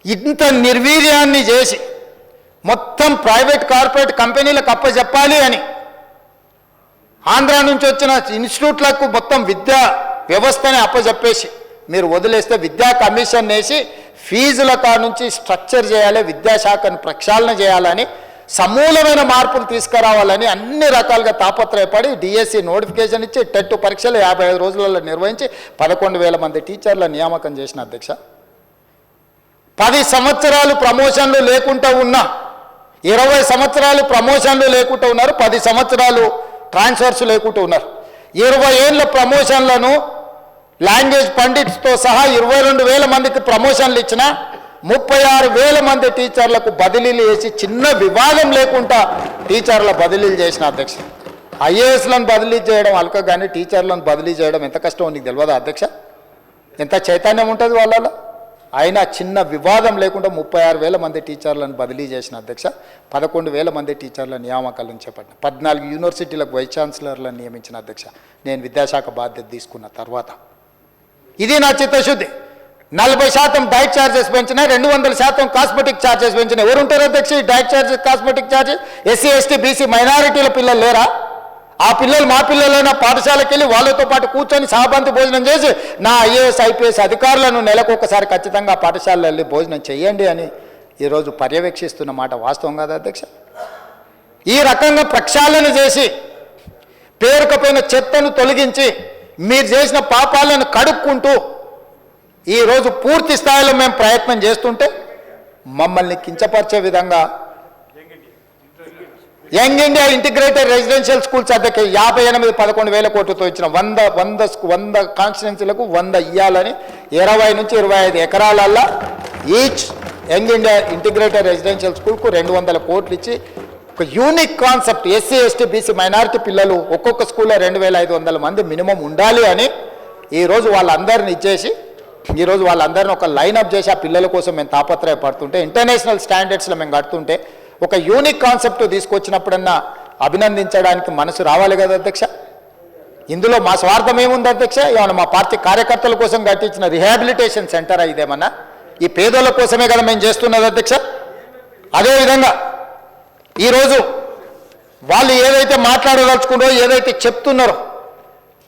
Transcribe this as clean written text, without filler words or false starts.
ఇంత నిర్వీర్యాన్ని చేసి మొత్తం ప్రైవేట్ కార్పొరేట్ కంపెనీలకు అప్పచెప్పాలి అని ఆంధ్ర నుంచి వచ్చిన ఇన్స్టిట్యూట్లకు మొత్తం విద్యా వ్యవస్థని అప్పచెప్పేసి మీరు వదిలేస్తే విద్యా కమిషన్ వేసి ఫీజుల నుంచి స్ట్రక్చర్ చేయాలి, విద్యాశాఖను ప్రక్షాళన చేయాలని, సమూలమైన మార్పులు తీసుకురావాలని అన్ని రకాలుగా తాపత్రయపడి డిఎస్సి నోటిఫికేషన్ ఇచ్చి టెట్ పరీక్షలు 55 రోజులలో నిర్వహించి 11,000 మంది టీచర్ల నియామకం చేసిన అధ్యక్ష. 10 సంవత్సరాలు ప్రమోషన్లు లేకుండా ఉన్నా, 20 సంవత్సరాలు ప్రమోషన్లు లేకుండా ఉన్నారు, 10 సంవత్సరాలు ట్రాన్స్ఫర్స్ లేకుండా ఉన్నారు. 20 ఏళ్ళ ప్రమోషన్లను లాంగ్వేజ్ పండిట్స్తో సహా 22,000 మందికి ప్రమోషన్లు ఇచ్చిన 36,000 మంది టీచర్లకు బదిలీలు చేసి చిన్న వివాదం లేకుండా టీచర్ల బదిలీలు చేసిన అధ్యక్ష. ఐఏఎస్లను బదిలీ చేయడం అల్క, కానీ టీచర్లను బదిలీ చేయడం ఎంత కష్టమో నీకు తెలియదా అధ్యక్ష? ఎంత చైతన్యం ఉంటుంది వాళ్ళలో. అయినా చిన్న వివాదం లేకుండా 36,000 మంది టీచర్లను బదిలీ చేసిన అధ్యక్ష. 11,000 మంది టీచర్ల నియామకాలను చేపట్టిన, 14 యూనివర్సిటీలకు వైస్ ఛాన్సలర్లను నియమించిన అధ్యక్ష నేను విద్యాశాఖ బాధ్యత తీసుకున్న తర్వాత. ఇది నా చిత్తశుద్ధి. 40% డైట్ ఛార్జెస్ పెంచినా, 200% కాస్మెటిక్ ఛార్జెస్ పెంచినా. ఎవరు ఉంటారు అధ్యక్ష ఈ diet charges, cosmetic charges? SC ST BC మైనారిటీల పిల్లలు లేరా? ఆ పిల్లలు మా పిల్లలైనా పాఠశాలకు వెళ్ళి వాళ్ళతో పాటు కూర్చొని సహబంతి భోజనం చేసి నా ఐఏఎస్ ఐపీఎస్ అధికారులను నెలకొకసారి ఖచ్చితంగా పాఠశాలలో వెళ్ళి భోజనం చేయండి అని ఈరోజు పర్యవేక్షిస్తున్న మాట వాస్తవం కాదా అధ్యక్ష? ఈ రకంగా ప్రక్షాళన చేసి పేరుకపోయిన చెత్తను తొలగించి మీరు చేసిన పాపాలను కడుక్కుంటూ ఈరోజు పూర్తి స్థాయిలో మేము ప్రయత్నం చేస్తుంటే మమ్మల్ని కించపరిచే విధంగా young India integrated residential schools అద్దెకి 58-11,000 కోట్లతో ఇచ్చిన 100 కాన్స్టిట్యున్సీలకు 100 ఇయ్యాలని 20 నుంచి 25 ఎకరాలల్లో each young India integrated residential స్కూల్కు 200 కోట్లు ఇచ్చి ఒక unique concept, SC ST BC minority పిల్లలు ఒక్కొక్క స్కూల్లో 2,500 మంది మినిమం ఉండాలి అని ఈరోజు వాళ్ళందరిని ఇచ్చేసి ఈరోజు వాళ్ళందరినీ ఒక లైనప్ చేసి ఆ పిల్లల కోసం మేము తాపత్రయపడుతుంటే, ఇంటర్నేషనల్ స్టాండర్డ్స్లో మేము కడుతుంటే ఒక యూనిక్ కాన్సెప్ట్ తీసుకొచ్చినప్పుడన్నా అభినందించడానికి మనసు రావాలి కదా అధ్యక్ష. ఇందులో మా స్వార్థం ఏముంది అధ్యక్ష? ఏమన్నా మా పార్టీ కార్యకర్తల కోసం కట్టించిన రిహాబిలిటేషన్ సెంటరా ఇదేమన్నా? ఈ పేదోళ్ళ కోసమే కదా మేము చేస్తున్నది అధ్యక్ష. అదేవిధంగా ఈరోజు వాళ్ళు ఏదైతే మాట్లాడదలుచుకున్నారో, ఏదైతే చెప్తున్నారో